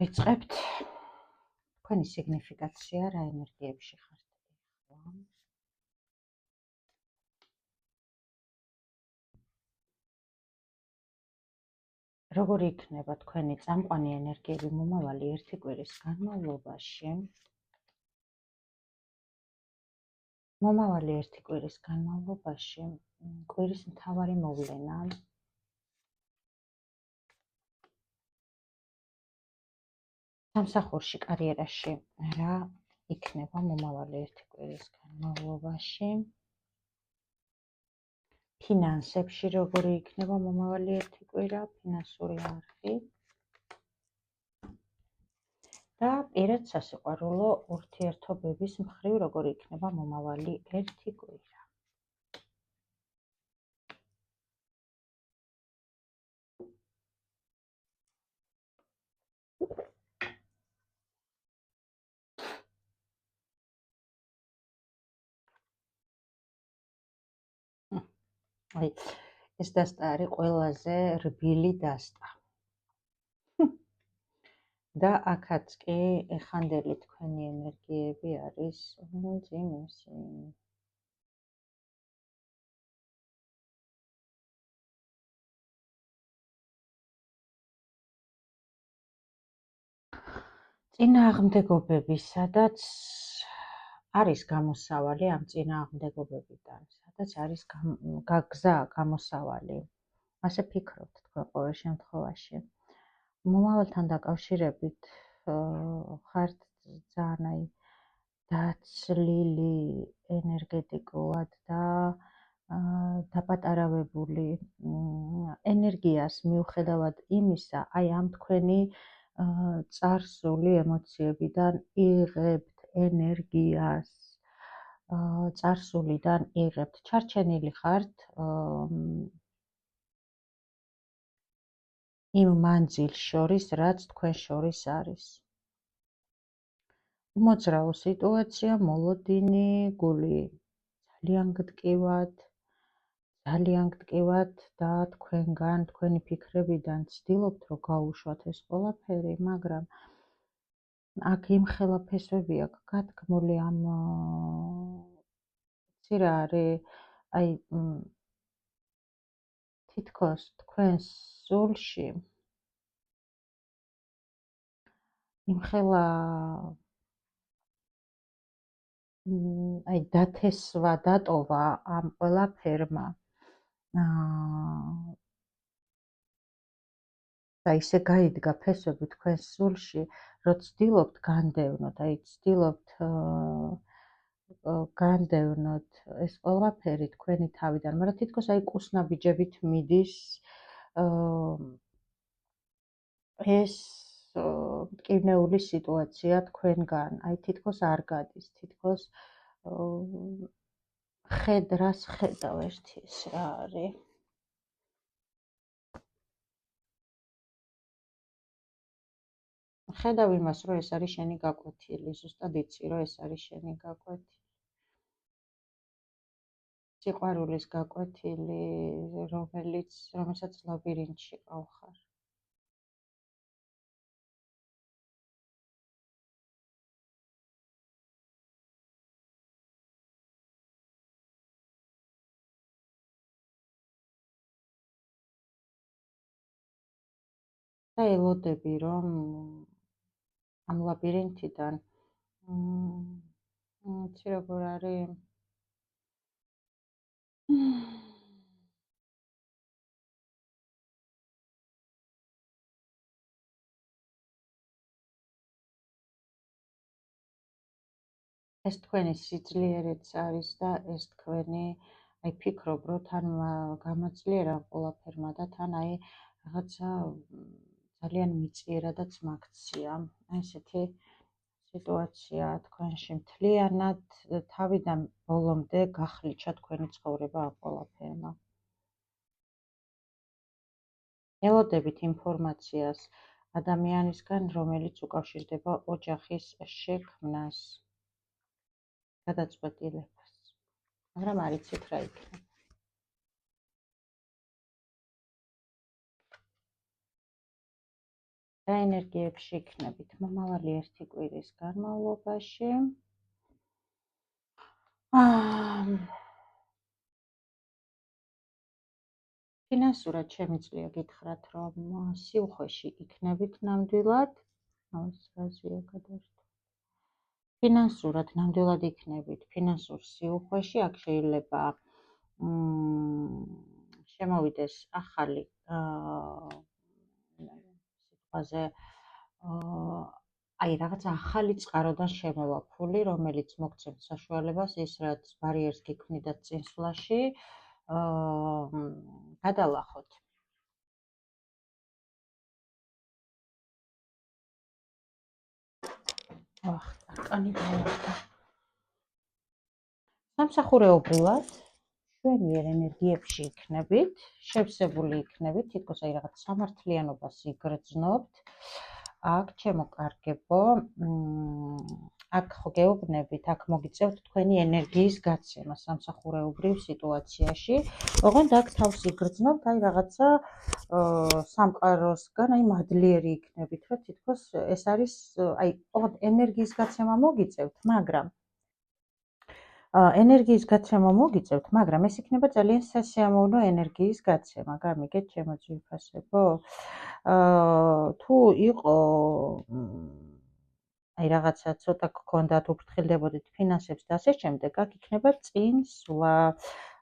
ვიწყებთ თქვენი სიგნიფიკაცია რა ენერგიებში ხართ ახლა. როგორი იქნება თქვენი წამყვანი ენერგიები მომავალი ერთი კვირის განმავლობაში? მომავალი ერთი კვირის განმავლობაში კვირის მთავარი მოვლენა სამსახურში, კარიერაში რა იქნება მომავალი ერთი კვირის განმავლობაში? ფინანსებში როგორი იქნება მომავალი ერთი კვირა, ფინანსური არხი და პირად სასიყვარულო ურთიერთობების მხრივ როგორი იქნება მომავალი ერთი კვირა. აი, ეს დასტა არის ყველაზე რბილი დასტა. და აქაც კი ეხანდელი თქვენი ენერგიები არის ძიმესი. წინააღმდეგობები, სადაც არის გამოსავალი ამ წინააღმდეგობებიდან, სადაც არის გაგზა გამოსავალი. ასე ფიქრობთ თქვენ ყოველ შემთხვევაში. მომავალთან დაკავშირებით ხართ ძალიან დაცლილი ენერგეტიკულად და დაპატარავებული ენერგიას მიუხედავად იმისა, აი ამ თქვენი წარსული ემოციებიდან იღებთ ენერგიას, წარსულიდან იღებთ, ჩარჩენილი ხართ იმ მანძილს შორის, რაც თქვენ შორის არის. უმოძრაო სიტუაცია, მოლოდინი, გული ძალიან გტკივად და თქვენგან, თქვენი ფიქრებიდან ცდილობთ, რომ გაუშვათ ეს ყველაფერი, მაგრამ აქ იმხელა ფესვები აქვს გადგმული ამ ცირა არის, აი თითქოს თქვენს სულში იმხელა აი დათესვა დატოვა ამ ყველაფერმა და ისე გაიდგა ფესვები თქვენს სულში, რომ ცდილობთ განდევნოთ, აი ცდილობთ განდევნოთ ეს ყველაფერი თქვენი თავიდან, მაგრამ თითქოს აი კუსნაბიჯებით მიდის ეს მტკივნეული სიტუაცია თქვენგან, აი თითქოს არ გადის, თითქოს რას ხედავ ერთი ეს რა არის? ხედავ იმას, რომ ეს არის შენი გაკვეთილი, ზუსტად იცი, რომ ეს არის შენი გაკვეთილი. სიყვარულის გაკვეთილი, რომელსაც ლაბირინთში ყავხარ. და ელოდები, რომ ამ ლაბირინთიდან იცი როგორ არის ეს თქვენი სიძლიერეც არის და ეს თქვენი აი ფიქრობ, რომ თან გამაძლიერა ყველაფერმა და თან აი რაღაცა ძალიან მიწიერადაც მაქცია. აი ესეთი სიტუაცია თქვენში მთლიანად თავიდან ბოლომდე გახლიჩა თქვენი ცხოვრება ამ ყველაფერმა. ელოდებით ინფორმაციას ადამიანისგან, რომელიც უკავშირდება ოჯახის შექმნას, გადაწყვეტილებას, მაგრამ არ იცით რა იქნება. რა ენერგიებში იქნებით მომავალი 1 კვირის განმავლობაში. ფინანსურად შემიძლია გითხრათ, რომ სიუხვეში იქნებით ნამდვილად. ფინანსურად ნამდვილად იქნებით ფინანსურ სიუხვეში, აქ შეიძლება შემოვიდეს ახალი სიტყვაზე აი რაღაც ახალი წყაროდან შემოვა ფული, რომელიც მოგცემთ საშუალებას ის რაც ბარიერს გიქმნიდათ წინსვლაში, გადალახოთ. არკანი დავარდა. სამსახურეობრივად შვენიერ ენერგიებში იქნებით, შევსებული იქნებით, თითქოს აი რაღაც სამართლიანობას იგრძნობთ. აქ ჩემოკარგებო, აქ ხო გეუბნებით, აქ მოგიწევთ თქვენი ენერგიის გაცემა სამსახურეობრივ სიტუაციაში. ოღონდ აქ თავს იგრძნობთ, აი რაღაცა სამყაროსგან აი მადლიერი იქნებით, რომ თითქოს ეს არის აი ოღონდ ენერგიის გაცემა მოგიწევთ, მაგრამ ენერგიის გაცემა მოგიწევთ, მაგრამ ეს იქნება ძალიან სასიამოვნო ენერგიის გაცემა. გამიგეთ, ჩემო ძვირფასებო? თუ იყო აი რაღაცა ცოტა გქონდათ, უფრთხილდებოდით ფინანსებს და ასე შემდეგ, აქ იქნება წინსვლა.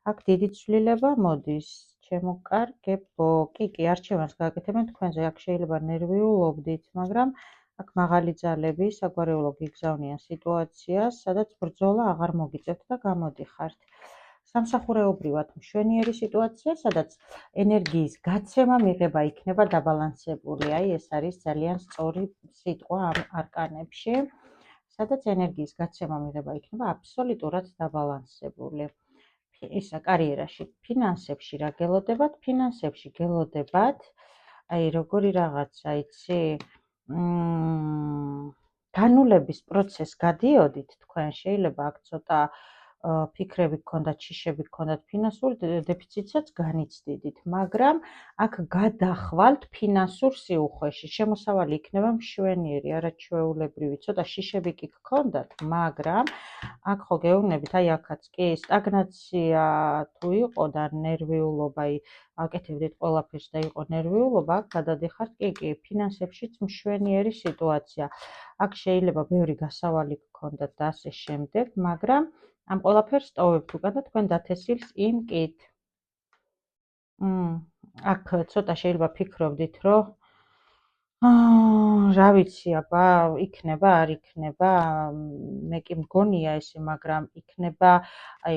აქ დიდი ცვლილება მოდის, ჩემო კარგებო. კი, არჩევანს გააკეთებენ თქვენზე, აქ შეიძლება ნერვიულობდით, მაგრამ აქ მაღალი ძალები საგვარეულო გიგზავნიან სიტუაციას, სადაც ბრძოლა აღარ მოგიწევთ და გამოდიხართ. სამსახურეობრივად მშვენიერი სიტუაცია, სადაც ენერგიის გაცემა მიღება იქნება დაბალანსებული. აი ეს არის ძალიან სწორი სიტყვა ამ არკანებში, სადაც ენერგიის გაცემა მიღება იქნება აბსოლუტურად დაბალანსებული. ისა კარიერაში, ფინანსებში რა გელოდებათ? ფინანსებში გელოდებათ აი როგორი რაღაცა, იცი, განულების პროცესს გადიოდით თქვენ, შეიძლება აქ ცოტა ფიქრები გქონდათ, შიშები გქონდათ, ფინანსურ დეფიციტსაც განიცდიდით, მაგრამ აქ გადახვალთ ფინანსურ სიუხვეში, შემოსავალი იქნება მშვენიერი, არაჩვეულებრივი, ცოტა შიშები კი გქონდათ, მაგრამ აქ ხო გეუბნებით, აი აქაც კი სტაგნაცია თუ იყო და ნერვიულობა, აკეთებდით ყველაფერს და იყო ნერვიულობა, აქ გადადიხართ, კი, ფინანსებშიც მშვენიერი სიტუაცია. აქ შეიძლება ბევრი გასავალი გქონდათ და ასე შემდეგ, მაგრამ ამ ყველაფერს ტოვებთ უკან და თქვენ დათესილს იმკით. აქ ცოტა შეიძლება ფიქრობდით, რომ რა ვიცი, აბა, იქნება, არ იქნება, მე კი მგონია ესე, მაგრამ იქნება, აი,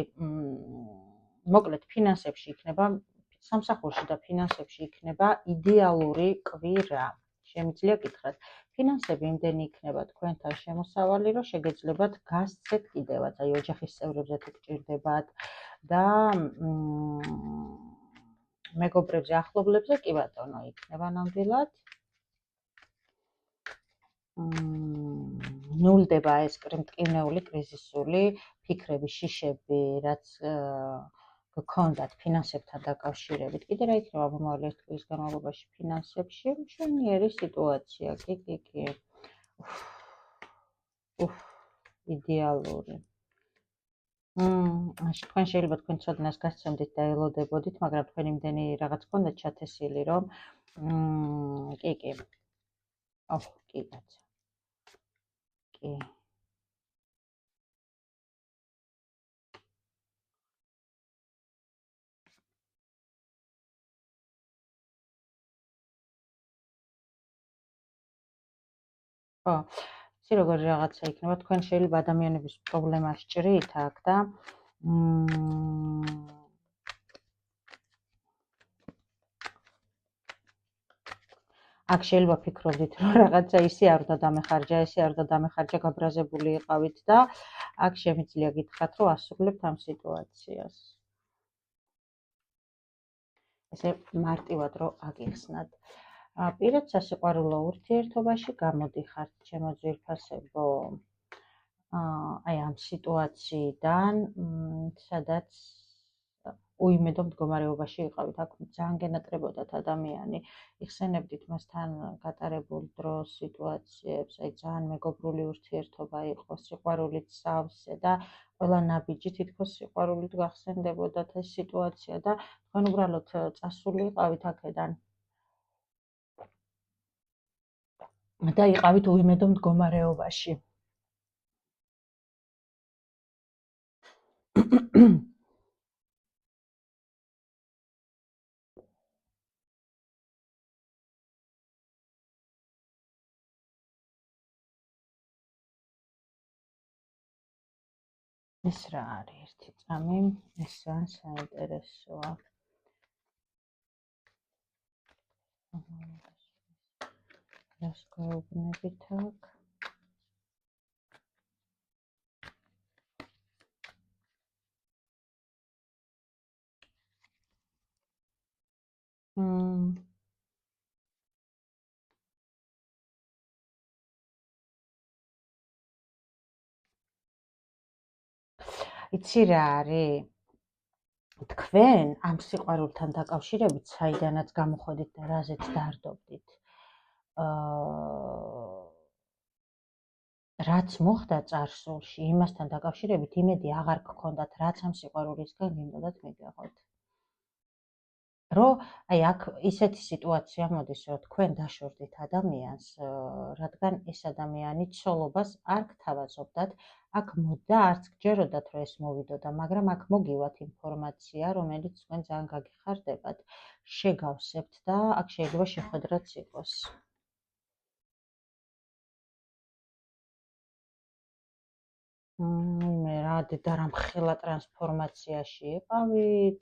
მოკლედ ფინანსებში იქნება, სამსახურში და ფინანსებში იქნება იდეალური კვირა. შემიძლია გითხრათ, ფინანსები იმდენი იქნება თქვენთან შემოსავალი, რომ შეგეძლებათ გასცეთ კიდევაც, აი ოჯახის წევრებზე თუ გჭირდებათ და მეგობრებზე, ახლობლებზე კი ბატონო იქნება ნამდვილად. ნულდება ეს მტკივნეული კრიზისული ფიქრები, შიშები, რაც გქონდათ ფინანსებთან დაკავშირებით. კიდე რა იქნება მომავალი 1 კვირის განმავლობაში ფინანსებში? მშვენიერი სიტუაცია, კი. იდეალური. თქვენ შეიძლება თქვენ ცოდნას გასცემდით და ელოდებოდით, მაგრამ თქვენ იმდენი რაღაც გქონდათ ჩათესილი, რომ კი. კი, კაცო. კი. ხო, იცი როგორი რაღაცა იქნება, თქვენ შეიძლება ადამიანების პრობლემა სჭრით აქ და აქ შეიძლება ფიქრობდით, რომ რაღაცა ისე არ უნდა დამეხარჯა, ესე არ უნდა დამეხარჯა, გაბრაზებული იყავით და აქ შემიძლია გითხრათ, რომ ასრულებთ ამ სიტუაციას. ესე მარტივად რო აგიხსნათ. პირად სასიყვარულო ურთიერთობაში გამოდიხართ, ჩემო ძვირფასებო, აი ამ სიტუაციიდან, სადაც უიმედო მდგომარეობაში იყავით, აქ ძალიან გენატრებოდათ ადამიანი, იხსენებდით მასთან გატარებულ დროს, სიტუაციებს, აი ძალიან მეგობრული ურთიერთობა იყო, სიყვარულით სავსე და ყველა ნაბიჯი თითქოს სიყვარულით გახსენდებოდათ ეს სიტუაცია და თქვენ უბრალოდ წასული იყავით აქედან და იყავით უიმედო მდგომარეობაში. ეს რა არის ერთი წამი, ეს ძალიან საინტერესოა. რას გვეუბნებით აქ? იცი რა არის? თქვენ ამ სიყვარულთან დაკავშირებით საიდანაც გამოходით და რაზეც დარდობდით. რაც მოხდა წარსულში, იმასთან დაკავშირებით იმედი აღარ გქონდათ, რაც ამ სიყვარულისგან გინდოდათ მიგეღოთ. რომ აი აქ ისეთი სიტუაცია მოდის, რომ თქვენ დაშორდით ადამიანს, რადგან ეს ადამიანი ცოლობას არ გთავაზობდათ, აქ მოდდა არც გჯეროდათ, რომ ეს მოვიდოდა, მაგრამ აქ მოგივათ ინფორმაცია, რომელიც თქვენ ძალიან გაგეხარდებათ, შეგავსებთ და აქ შეიძლება შეხვედრაც იყოს. მე რა და რა მხელა ტრანსფორმაციაში იყავით.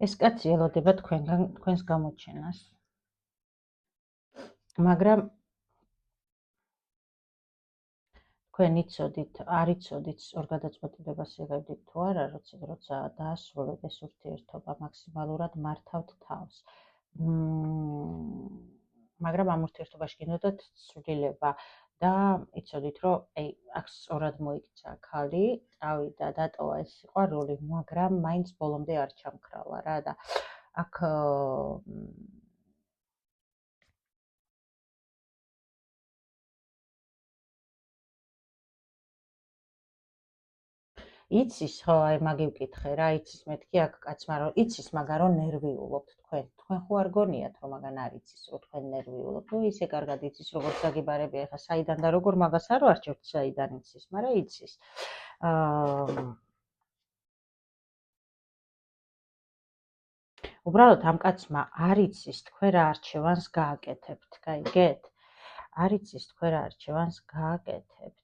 ეს კაცი ელოდება თქვენს გამოჩენას. მაგრამ თქვენ იცოდით, არ იცოდით, ორ გადაწყვეტილებას იღებდით თუ არა, როცა დაასრულეთ ეს ურთიერთობა, მაქსიმალურად მართავთ თავს. მაგრამ ამ ურთიერთობაში გინდოდათ ცვლილება და იცოდით, რომ აი აქ სწორად მოიქცა ქალი, წავიდა, დატოვა ეს სიყვარული, მაგრამ მაინც ბოლომდე არ ჩამქრალა რა და აქ იცის ხო, აი მაგივკითხე რა, იცის მეთქი აქ კაცმა რომ იცის, მაგრამ რომ ნერვიულობთ თქვენ. თქვენ ხო არ გონიათ რომ მაგან არ იცის, რომ თქვენ ნერვიულობთ. ნუ ისე კარგად იცის, როგორც გაგიბარებია, ეხლა საიდან და როგორ მაგას არ ვარჩევთ, საიდან იცის, მაგრამ იცის. უბრალოდ ამ კაცმა არ იცის თქვენ რა არჩევანს გააკეთებთ, გაიგეთ? არ იცის თქვენ რა არჩევანს გააკეთებთ.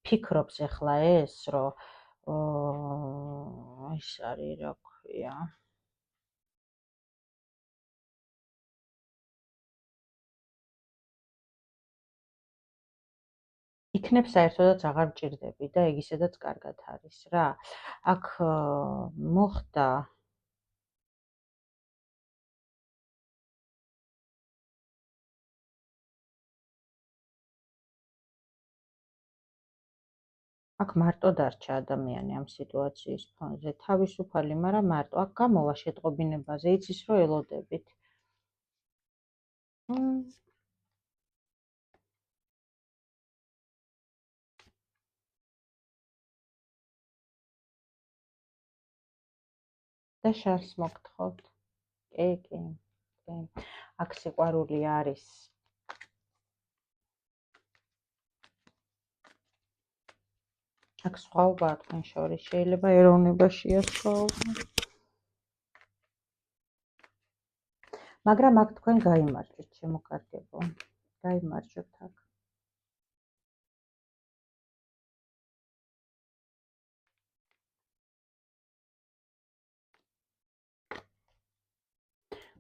ფიქრობს ეხლა ეს, რომ ის არის რა ქვია. იქნებ საერთოდაც აღარ მჭირდები და ეგ ისედაც კარგად არის რა. აქ მოხდა აქ მარტო დარჩა ადამიანი ამ სიტუაციის ფონზე, თავისუფალი, მაგრამ მარტო. აქ გამოვა შეტყობინებაზე, იცის რომ ელოდებით. და შარს მოგთხოვთ. კი. აქ სიყვარული არის. აქ სხვაობაა თქვენ შორის, შეიძლება ეროვნებაშია სხვაობა. მაგრამ აქ თქვენ გაიმარჯვეთ, შემოკარგებო. გაიმარჯვეთ აქ.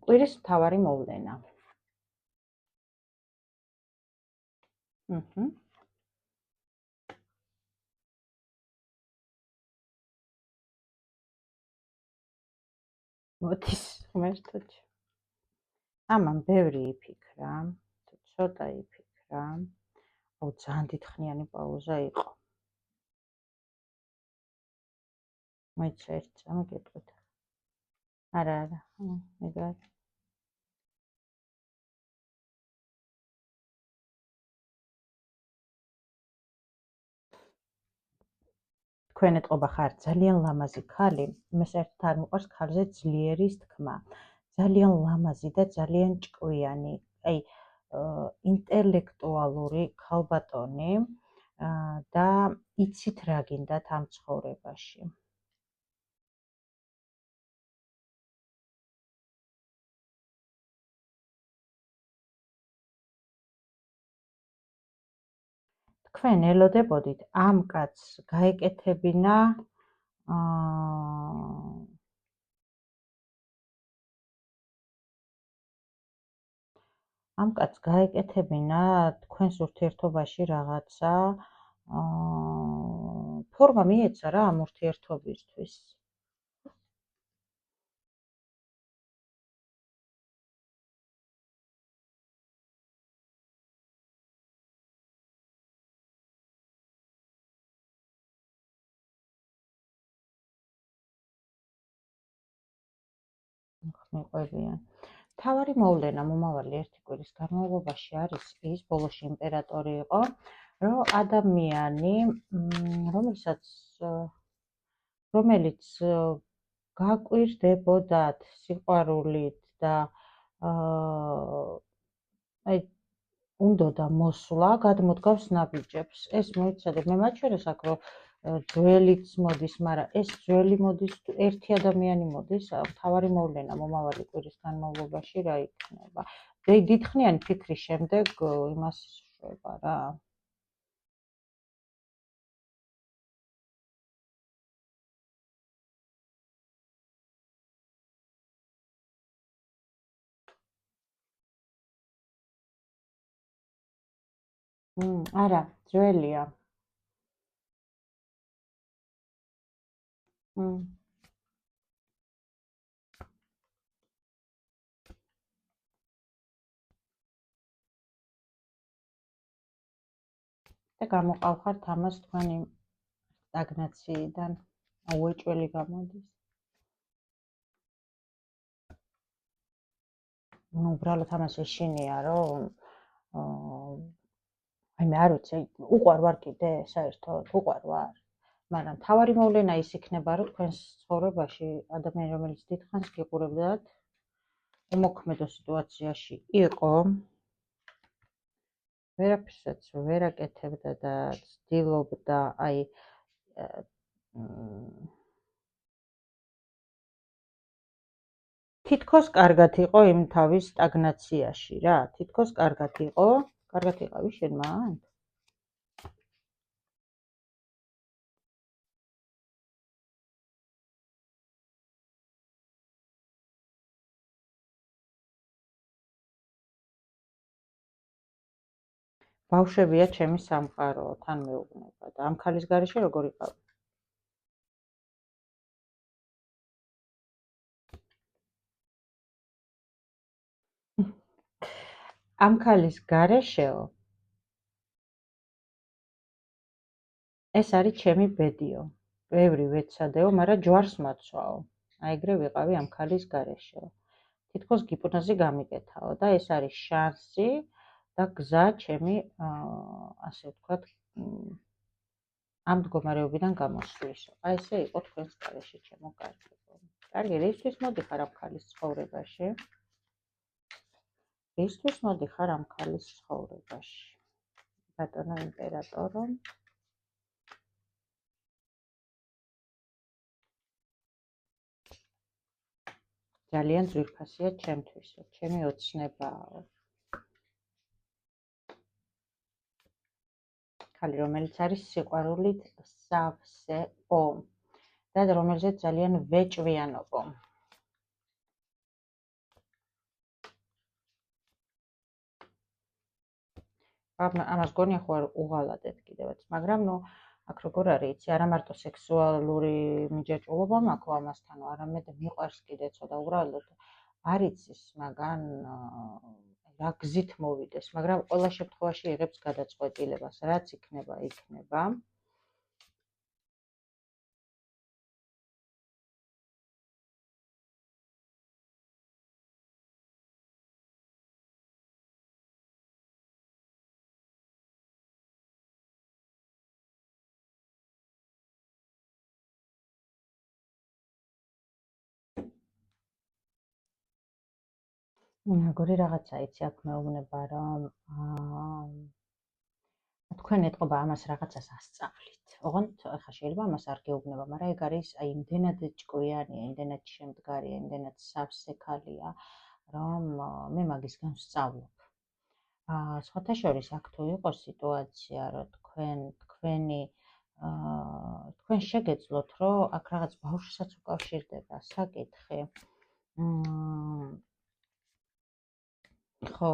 კვირის მთავარი მოვლენა. მოდის ღმერთოჩ. ამან ბევრი იფიქრა, ცოტა იფიქრა. აუ ძალიან დიდხნიანი პაუზა იყო. მოიცა ერთ წამი გეტყვით. არა, ეგრე. თქვენ ეტყობა ხარ ძალიან ლამაზი ქალი, მე საერთოდ არ მიყვარს ქალზე ძლიერის თქმა. ძალიან ლამაზი და ძალიან ჭკვიანი, აი ინტელექტუალური ქალბატონი და იცით რა გინდათ ამ ცხოვრებაში. თქვენ ელოდებოდით ამ კაცს გაეკეთებინა ამ კაცს გაეკეთებინა თქვენს ურთიერთობაში რაღაცა ფორმა მიეცა რა ამ ურთიერთობისთვის. მიყვებიან. მთავარი მოვლენა მომავალი ერთი კვირის განმავლობაში არის ის, ბოლოში იმპერატორი იყო, რომ ადამიანი, რომელიც გაკვირდებოდათ სიყვარულით და აი უნდოდა მოსვლა, გადმოდგავს ნაბიჯებს. ეს მოიცადეთ, მე მაჩვენეს აქ, რომ ძველიც მოდის, მაგრამ ეს ძველი მოდის, ერთი ადამიანი მოდის, მთავარი მოვლენა მომავალი კვირის განმავლობაში რა იქნება. დიდხნიანი ფიქრის შემდეგ იმას შვება რა. არა, ძველია. და გამოყავხართ ამას თქვენი სტაგნაციიდან, უეჭველი გამოდის. უბრალოდ ამას ეშინია, რომ აი მე არ ვიცი, უყვარ ვარ კიდე საერთოდ, უყვარ ვარ. მაგრამ მთავარი მოვლენა ის იქნება, რომ თქვენს ცხოვრებაში ადამიანი, რომელიც დიდხანს გიყურებდათ, უმოქმედო სიტუაციაში იყო, ვერაფერსაც ვერ აკეთებდა და ცდილობდა აი თითქოს კარგად იყო იმ თავის სტაგნაციაში რა, თითქოს კარგად იყო. კარგად იყავი შენ მან? ბავშვებია ჩემი სამყარო, თან მეუბნება და ამ ქალის გარეშე როგორ იყავი? ამ ქალის გარეშეო ეს არის ჩემი ბედიო. ბევრი ვეცადეო, მაგრამ ჯვარს მაცვაო. აი ეგრე ვიყავი ამ ქალის გარეშეო. თითქოს გიპნოზი გამიკეთაო და ეს არის შანსი და გზა ჩემი, ასე ვთქვათ, ამ მდგომარეობიდან გამოსვლისო. აი ესე იყო თქვენს გარეშე, ჩემო კარგებო. კარგი, რისთვის მოდიხარ ამ ქალის ცხოვრებაში? რისთვის მოდიხარ ამ ქალის ცხოვრებაში? ბატონო იმპერატორო. ძალიან ძვირფასია ჩემთვისო, ჩემი ოცნებაა. ქალი, რომელიც არის სიყვარულით სავსეო და რომელზეც ძალიან ვეჭვიანობო. ამას გონია ხო არ უღალატეთ კიდევაც, მაგრამ აქ როგორ არის, იცი, არა მარტო სექსუალური მიჯაჭვულობა მაქვს ამასთან, არამედ მიყვარს კიდე ცოტა უბრალოდ არ იცის მაგან რა გზით მოვიდეს, მაგრამ ყველა შემთხვევაში იღებს გადაწყვეტილებას, რაც იქნება, იქნება. როგორი რაღაცა იცი, აქ მეუბნება, რომ თქვენ ეთყობა ამას რაღაცას ასწავლით. ოღონდ ახლა შეიძლება ამას არ გეუბნება, მაგრამ ეგ არის აი იმდენად ჭკვიანია, იმდენად შემდგარია, იმდენად სავსე-ქალია, რომ მე მაგისგან ვსწავლობ. სხვათა შორის აქ თუ იყოს სიტუაცია, რომ თქვენ შეგეძლოთ, რომ აქ რაღაც ბავშვსაც უკავშირდება საკითხი. ხო,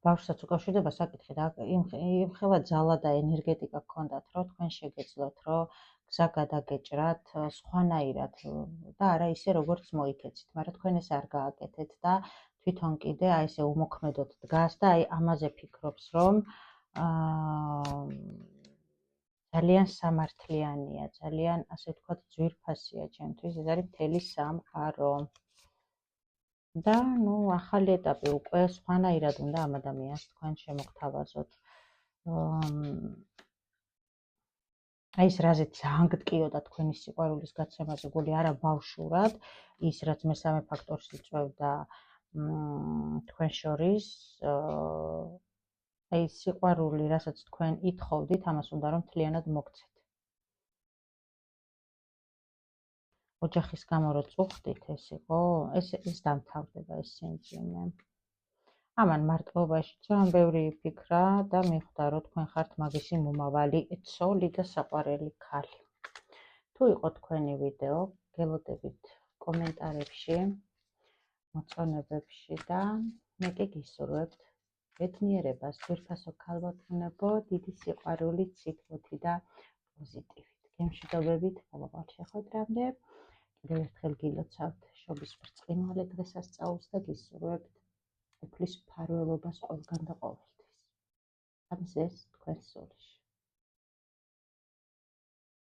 ბავშვსაც უკავშირდება საკითხი და იმხელა ძალა და ენერგეტიკა გქონდათ, რომ თქვენ შეგეძლოთ, რომ გზა გადაგეჭრათ სხვანაირად და არა ისე, როგორც მოიქეცით, მაგრამ თქვენ ეს არ გააკეთეთ და თვითონ კიდე აი ესე უმოქმედოდ დგას და აი ამაზე ფიქრობს, რომ ძალიან სამართლიანია, ძალიან, ასე ვთქვათ, ძვირფასია ჩემთვის, ეს არის მთელი სამყარო. და ახალი ეტაპი უკვე სხვანაირად უნდა ამ ადამიანს თქვენ შემოგთავაზოთ. აი ეს რაზეც ძალიან გტკიოდა თქვენი სიყვარულის გაცემაზე გული, არა ბავშვურად, ის რაც მესამე ფაქტორს იწვევდა თქვენ შორის, აი სიყვარული, რასაც თქვენ ითხოვდით, ამას უნდა რომ მთლიანად მოგცეთ. ოჯახის გამო რო წუხდით, ეს იყო, ეს დამთავრდება ეს სიმძიმე. ამან მარტოობაში ძალიან ბევრი ფიქრა და მიხვდა, რომ თქვენ ხართ მაგისი მომავალი ცოლი და საყვარელი ქალი. თუ იყო თქვენი ვიდეო, გელოდებით კომენტარებში, მოწონებებში და მე კი გისურვებთ ბედნიერებას, ძვირფასო ქალბატონებო, დიდი სიყვარული, ცითბოთი და პოზიტივით. გემშვიდობებით მომავალ შეხვედრამდე. კიდევ ერთხელ გილოცავთ შობის ბრწყინვალე დღესასწაულს და გისურვებთ უფლის მფარველობას ყველგან და ყოველთვის. ამ ზეს თქვენს სულში.